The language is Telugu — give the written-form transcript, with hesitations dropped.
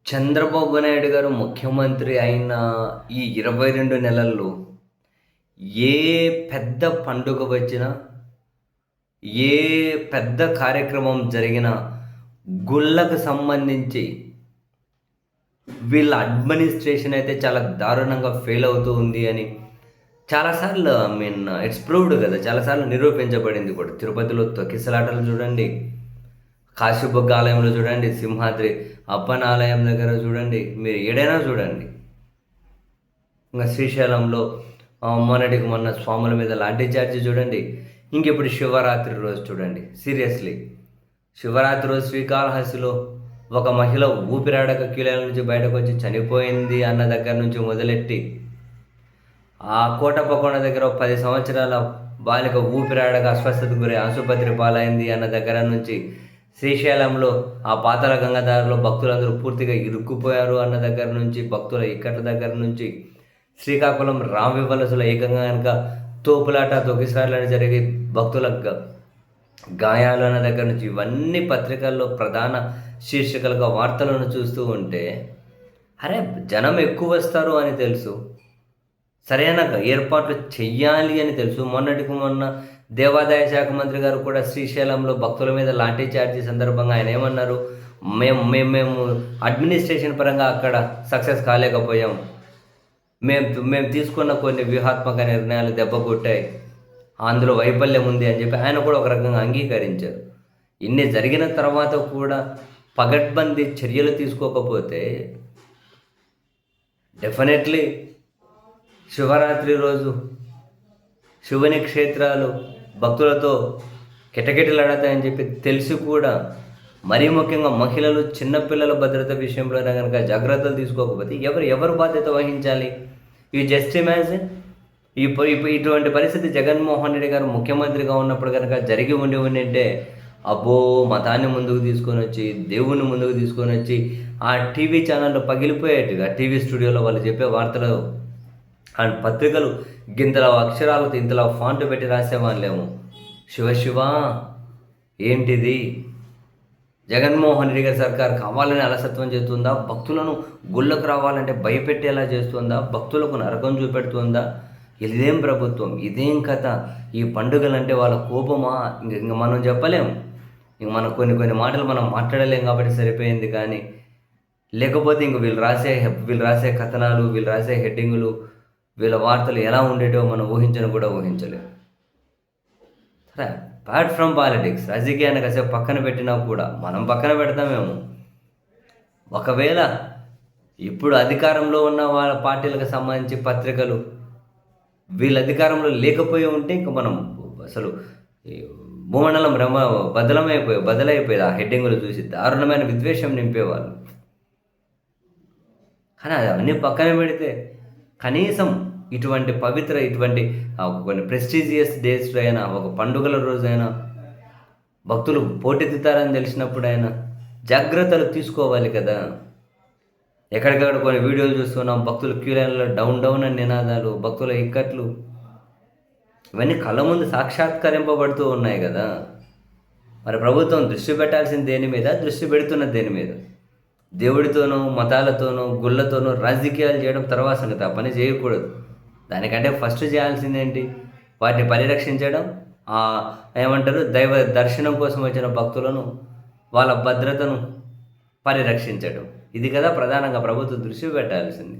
చంద్రబాబు నాయుడు గారు ముఖ్యమంత్రి అయిన ఈ 22 నెలల్లో ఏ పెద్ద పండుగ వచ్చినా, ఏ పెద్ద కార్యక్రమం జరిగినా, గుళ్ళకు సంబంధించి వీళ్ళ అడ్మినిస్ట్రేషన్ అయితే చాలా దారుణంగా ఫెయిల్ అవుతూ ఉంది అని చాలాసార్లు ఇట్స్ ప్రూవ్డ్ కదా! చాలాసార్లు నిరూపించబడింది కూడా. తిరుపతిలో తొక్కిసలాటలు చూడండి, కాశీబుగ్గ ఆలయంలో చూడండి, సింహాద్రి అప్పన్న ఆలయం దగ్గర చూడండి, మీరు ఏడైనా చూడండి. ఇంకా శ్రీశైలంలో మొన్నటికి మొన్న స్వాముల మీద లాఠీ చార్జీ చూడండి. ఇంకెప్పుడు శివరాత్రి రోజు చూడండి. సీరియస్లీ శివరాత్రి రోజు శ్రీకాళహస్తిలో ఒక మహిళ ఊపిరాడక కీలల నుంచి బయటకు వచ్చి చనిపోయింది అన్న దగ్గర నుంచి మొదలెట్టి, ఆ కోటప్పకొండ దగ్గర 10 సంవత్సరాల బాలిక ఊపిరాడక అస్వస్థతకు గురై ఆసుపత్రి పాలైంది అన్న దగ్గర నుంచి, శ్రీశైలంలో ఆ పాతాళ గంగాధారలో భక్తులందరూ పూర్తిగా ఇరుక్కుపోయారు అన్న దగ్గర నుంచి, భక్తుల ఇక్కట్ల దగ్గర నుంచి, శ్రీకాకుళం రామవివలసలో ఏకంగా కనుక తోపులాట తొక్కిసార్లు జరిగి భక్తుల గాయాలు అన్న దగ్గర నుంచి, ఇవన్నీ పత్రికల్లో ప్రధాన శీర్షికలుగా వార్తలను చూస్తూ ఉంటే, అరే జనం ఎక్కువ వస్తారు అని తెలుసు, సరైన ఏర్పాట్లు చెయ్యాలి అని తెలుసు. మొన్నటికి మొన్న దేవాదాయ శాఖ మంత్రి గారు కూడా శ్రీశైలంలో భక్తుల మీద లాఠీ చార్జీ సందర్భంగా ఆయన ఏమన్నారు, మేము అడ్మినిస్ట్రేషన్ పరంగా అక్కడ సక్సెస్ కాలేకపోయాం, మేము తీసుకున్న కొన్ని వ్యూహాత్మక నిర్ణయాలు దెబ్బ కొట్టాయి, అందులో వైఫల్యం ఉంది అని చెప్పి ఆయన కూడా ఒక రకంగా అంగీకరించారు. ఇన్ని జరిగిన తర్వాత కూడా పగడ్బందీ చర్యలు తీసుకోకపోతే డెఫినెట్లీ శివరాత్రి రోజు శివుని క్షేత్రాలు భక్తులతో కిటకిటలాడతాయని చెప్పి తెలిసి కూడా, మరీ ముఖ్యంగా మహిళలు చిన్నపిల్లల భద్రత విషయంలో కనుక జాగ్రత్తలు తీసుకోకపోతే ఎవరు బాధ్యత వహించాలి? ఈ జస్ట్ ఇమాజిన్ ఇటువంటి పరిస్థితి జగన్మోహన్ రెడ్డి గారు ముఖ్యమంత్రిగా ఉన్నప్పుడు కనుక జరిగి ఉండింటే, అబ్బో మతాన్ని ముందుకు తీసుకొని వచ్చి, దేవుణ్ణి ముందుకు తీసుకొని వచ్చి, ఆ టీవీ ఛానల్లో పగిలిపోయేట్టుగా టీవీ స్టూడియోలో వాళ్ళు చెప్పే వార్తలు అండ్ పత్రికలు గింతల అక్షరాలతో ఇంతలా ఫాంట్ పెట్టి రాసేవాళ్ళేమో. శివ ఏంటిది? జగన్మోహన్ రెడ్డి గారి సర్కార్ కావాలని అలసత్వం చేస్తుందా? భక్తులను గుళ్ళకు రావాలంటే భయపెట్టేలా చేస్తుందా? భక్తులకు నరకం చూపెడుతుందా? ఇదేం ప్రభుత్వం? ఇదేం కథ? ఈ పండుగలంటే వాళ్ళ కోపమా? ఇంక మనం చెప్పలేము. ఇంక మనం కొన్ని మాటలు మనం మాట్లాడలేం కాబట్టి సరిపోయింది. కానీ లేకపోతే ఇంక వీళ్ళు రాసే కథనాలు, వీళ్ళు రాసే హెడ్డింగులు, వీళ్ళ వార్తలు ఎలా ఉండేటో మనం ఊహించలేము. సరే, అపార్ట్ ఫ్రమ్ పాలిటిక్స్, రాజకీయాన్ని కాసేపు పక్కన పెట్టినా కూడా మనం పక్కన పెడతామేమో. ఒకవేళ ఇప్పుడు అధికారంలో ఉన్న వాళ్ళ పార్టీలకు సంబంధించి పత్రికలు వీళ్ళ అధికారంలో లేకపోయి ఉంటే ఇంక మనం అసలు భూమండలం బదలైపోయేది. ఆ హెడ్డింగులు చూసి దారుణమైన విద్వేషం నింపేవాళ్ళు. కానీ అవన్నీ పక్కన పెడితే కనీసం ఇటువంటి ఇటువంటి కొన్ని ప్రెస్టీజియస్ డేస్ అయినా, ఒక పండుగల రోజైనా భక్తులు పోటెత్తుతారని తెలిసినప్పుడైనా జాగ్రత్తలు తీసుకోవాలి కదా. ఎక్కడికక్కడ కొన్ని వీడియోలు చూస్తున్నాం, భక్తులు క్యూ లైన్లో డౌన్ అని నినాదాలు, భక్తుల ఇక్కట్లు, ఇవన్నీ కళ్ళ ముందు సాక్షాత్కరింపబడుతూ ఉన్నాయి కదా. మరి ప్రభుత్వం దృష్టి పెట్టాల్సిన దేని మీద? దృష్టి పెడుతున్నది దేని మీద? దేవుడితోనూ, మతాలతోనూ, గుళ్ళతోనూ రాజకీయాలు చేయడం తర్వాత సంగతి. ఆ పని చేయకూడదు. దానికంటే ఫస్ట్ చేయాల్సిందేంటి? వాటిని పరిరక్షించడం, ఏమంటారు, దైవ దర్శనం కోసం వచ్చిన భక్తులను, వాళ్ళ భద్రతను పరిరక్షించడం. ఇది కదా ప్రధానంగా ప్రభుత్వం దృష్టి పెట్టాల్సింది.